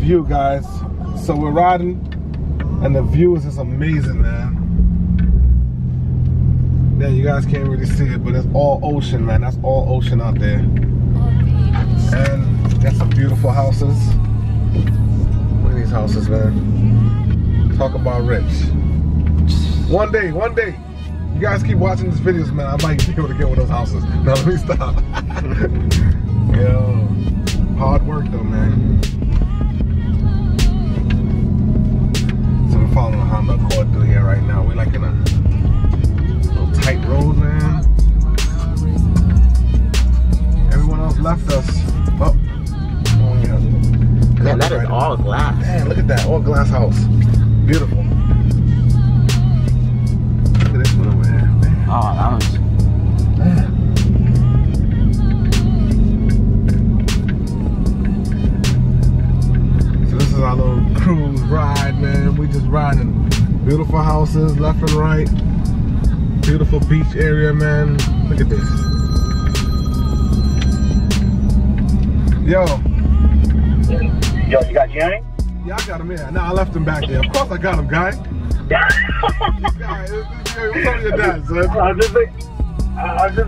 view, guys. So we're riding, and the view is just amazing, man. Yeah, you guys can't really see it, but it's all ocean, man. That's all ocean out there. And got some beautiful houses. Look at these houses, man. Talk about rich. One day. You guys keep watching these videos, man. I might be able to get one of those houses. Now let me stop. Yo, hard work though, man. So we're following a Honda Accord through here right now. We're like in a little tight road, man. Everyone else left us. Oh yeah. Man, that is all glass. Man, look at that, all glass house. Beautiful. Look at this one over here, man. Oh, that one's... Man. So this is our little cruise ride, man. We just riding beautiful houses left and right. Beautiful beach area, man. Look at this. Yo, you got Johnny? Yeah, I got him here. Nah, I left him back there. Of course I got him, guy. What's on your dad, son? I'm just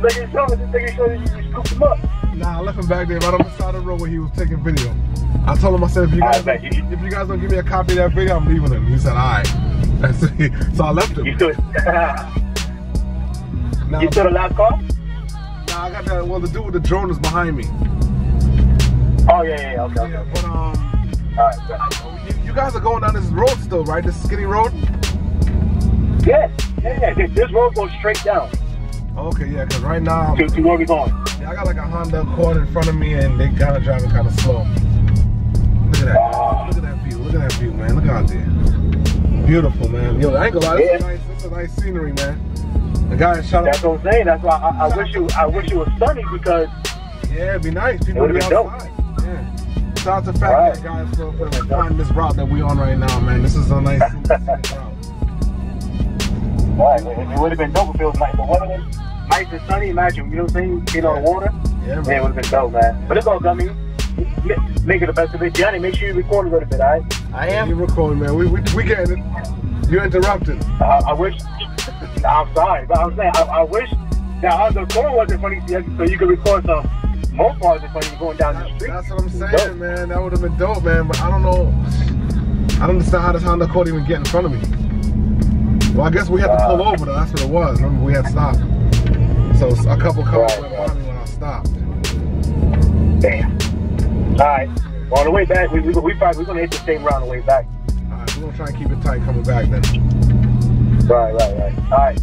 making sure that you scoop him up. Nah, I left him back there right on the side of the road where he was taking video. I told him, I said, if you guys don't give me a copy of that video, I'm leaving him. He said, all right. So I left him. You still Nah, you still the last call? Nah, I got that. Well, the dude with the drone is behind me. Oh, yeah, okay. Yeah, but, all right, you guys are going down this road still, right? This skinny road? Yeah. This road goes straight down. Okay, yeah, because right now... To where we going? Yeah, I got like a Honda Accord in front of me, and they kind of driving kind of slow. Look at that. Look at that view. Look at that view, man. Look out there. Beautiful, man. Yo, I ain't gonna lie. This is a nice scenery, man. The guy shot up. That's what I'm saying. That's why I wish it was sunny because... Yeah, it'd be nice. People would be outside. Yeah. Shout out to FaTKaT, guys, for finding this route that we on right now, man. This is a nice route. Right, it would have been dope if it was nice. But what it is, nice and sunny, imagine, you know what I'm saying? Get on the water. Yeah, man. It would have been dope, man. But it's all good, I mean, make it the best of it. Johnny, make sure you record a little bit, all right? I am. You recording, man. We getting it. You interrupted. I wish, I'm sorry, but I'm saying, I wish that the core wasn't funny so you could record some more parts of funny going down the street. That's what I'm saying, man. That would have been dope, man. But I don't know. I don't understand how this Honda Accord even get in front of me. Well, I guess we had to pull over though. That's what it was. Remember, we had stopped. So a couple cars went by me when I stopped. Damn. All right. Well, on the way back, we're gonna hit the same route on the way back. All right, we're gonna try and keep it tight coming back then. Right. All right.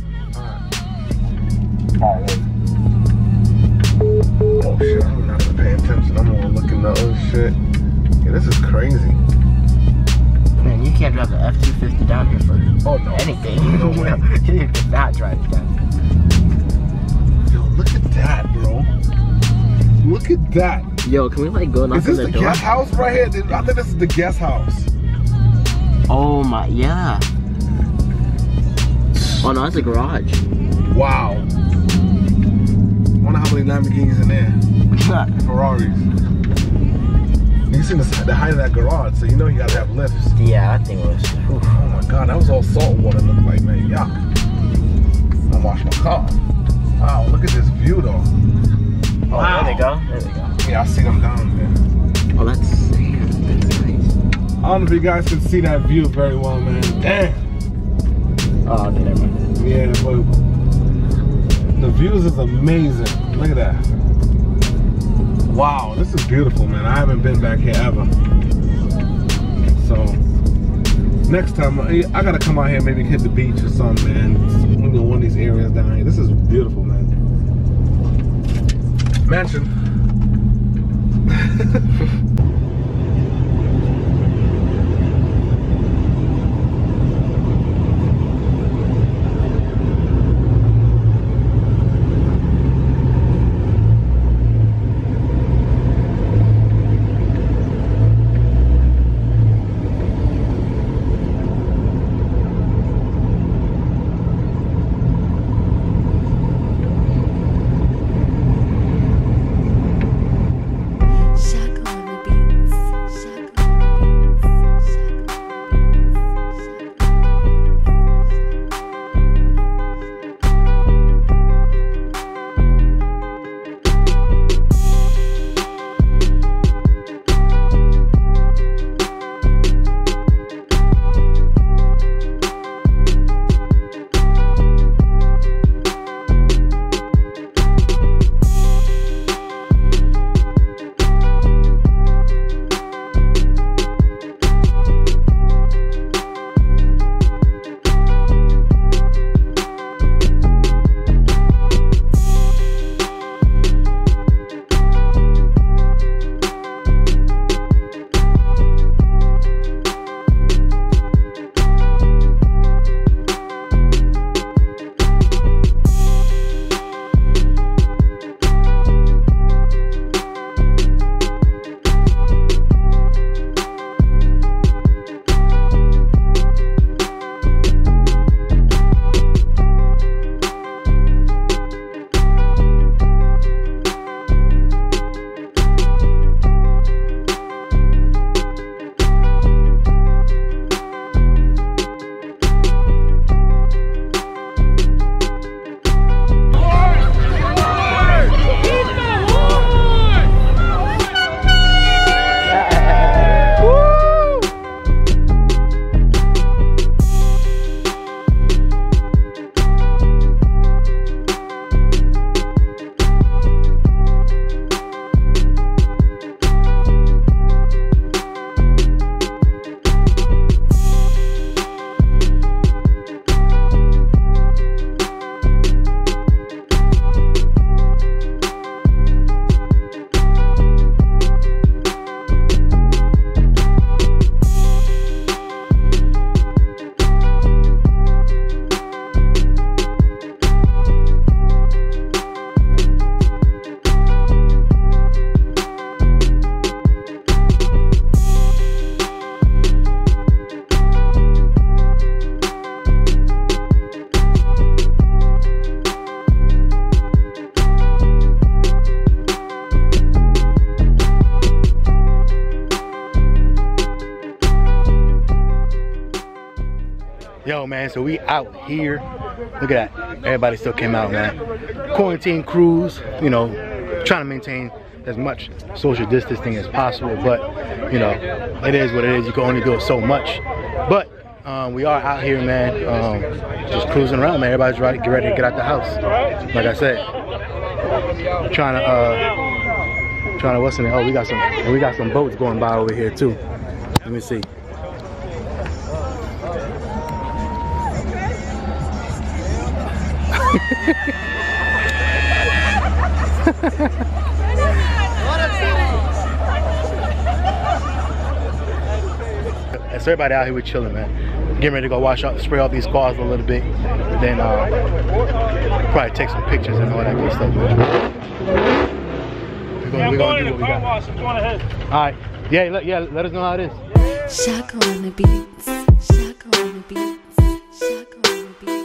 Oh shit, I'm not gonna pay attention. I'm gonna look in the other shit. Yeah, this is crazy. Man, you can't drive the F-250 down here for anything. No way. You cannot drive it down. Yo, look at that, bro. Look at that. Yo, can we like go knock on the door? Is this the guest house right here? I think this is the guest house. Oh my, yeah. Oh no, that's a garage. Wow. I wonder how many Lamborghinis in there. Ferraris. You can see the height of that garage, so you know you gotta have lifts. Yeah, that thing was. Oh my god, that was all salt water. Looked like, man, yuck. I washed my car. Wow, look at this view though. Oh, wow. There they go. Yeah, I see them down there. Oh, that's sand. That's nice. I don't know if you guys can see that view very well, man. Damn. Oh, okay, never mind. Yeah, but the views is amazing. Look at that. Wow, this is beautiful, man. I haven't been back here ever. So next time I gotta come out here, maybe hit the beach or something, man. One of these areas down here. This is beautiful, man. Mansion. Shackle on the beat. man, so we out here. Look at that. Everybody still came out, man. Quarantine cruise, you know, trying to maintain as much social distancing as possible, but you know, it is what it is. You can only do it so much. But we are out here, man, just cruising around, man. Everybody's ready to get out the house. Like I said, trying to what's in it? Oh, we got some boats going by over here too. Let me see. So everybody out here, we're chilling, man. Getting ready to go spray off these cars a little bit. Then probably take some pictures and all that good stuff, man. We're gonna do what we got. Alright. Yeah, let us know how it is. Shaka on the beats. Shaka on the beats. Shaka on the beats.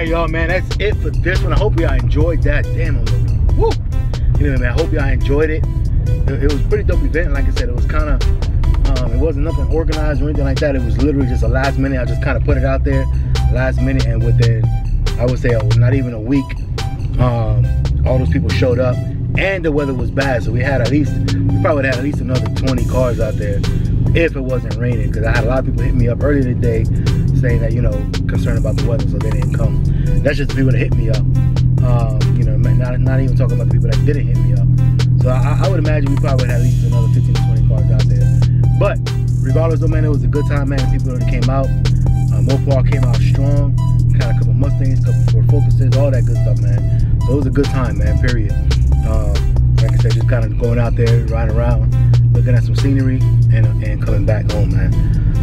Y'all, man, that's it for this one. I hope y'all enjoyed that. Damn, I'm looking. Woo! Anyway, man, I hope y'all enjoyed it. It was a pretty dope event. Like I said, it was kind of, it wasn't nothing organized or anything like that. It was literally just a last minute. I just kind of put it out there last minute, and within, I would say, not even a week, all those people showed up, and the weather was bad. So we probably would have at least another 20 cars out there if it wasn't raining, because I had a lot of people hit me up earlier today saying that, you know, concerned about the weather, so they didn't come. That's just the people that hit me up. You know, not even talking about the people that didn't hit me up. So I would imagine we probably would have at least another 15 to 20 cars out there. But regardless though, man, it was a good time, man. People that came out. Mopar came out strong. Kind of a couple Mustangs, a couple Ford Focuses, all that good stuff, man. So it was a good time, man, period. Like I said, just kind of going out there, riding around, looking at some scenery, and coming back home, man.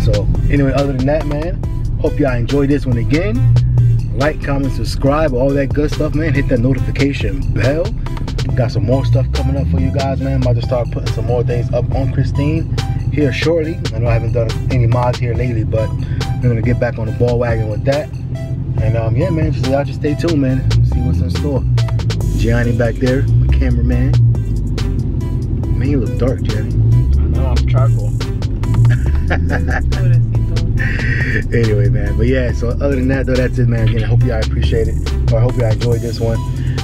So anyway, other than that, man, hope y'all enjoyed this one again. Like, comment, subscribe, all that good stuff, man. Hit that notification bell. Got some more stuff coming up for you guys, man. I'm about to start putting some more things up on Christine here shortly. I know I haven't done any mods here lately, but I'm gonna get back on the ball wagon with that. And yeah, man, y'all just stay tuned, man. See what's in store. Gianni back there, the cameraman. Man, you look dark, Gianni. I know, I'm charcoal. Anyway, man, but yeah, so other than that though, that's it, man. Again, I hope y'all appreciate it, or I hope y'all enjoyed this one.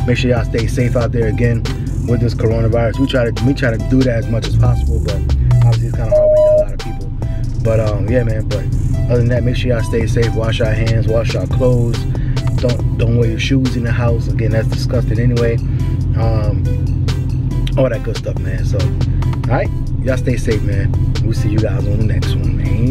Make sure y'all stay safe out there again with this coronavirus. We try to do that as much as possible, but obviously it's kind of hard when you got a lot of people. But yeah, man, but other than that, make sure y'all stay safe, wash your hands, wash your clothes, don't wear your shoes in the house. Again, that's disgusting anyway. All that good stuff, man. So all right, y'all stay safe, man. We'll see you guys on the next one, man.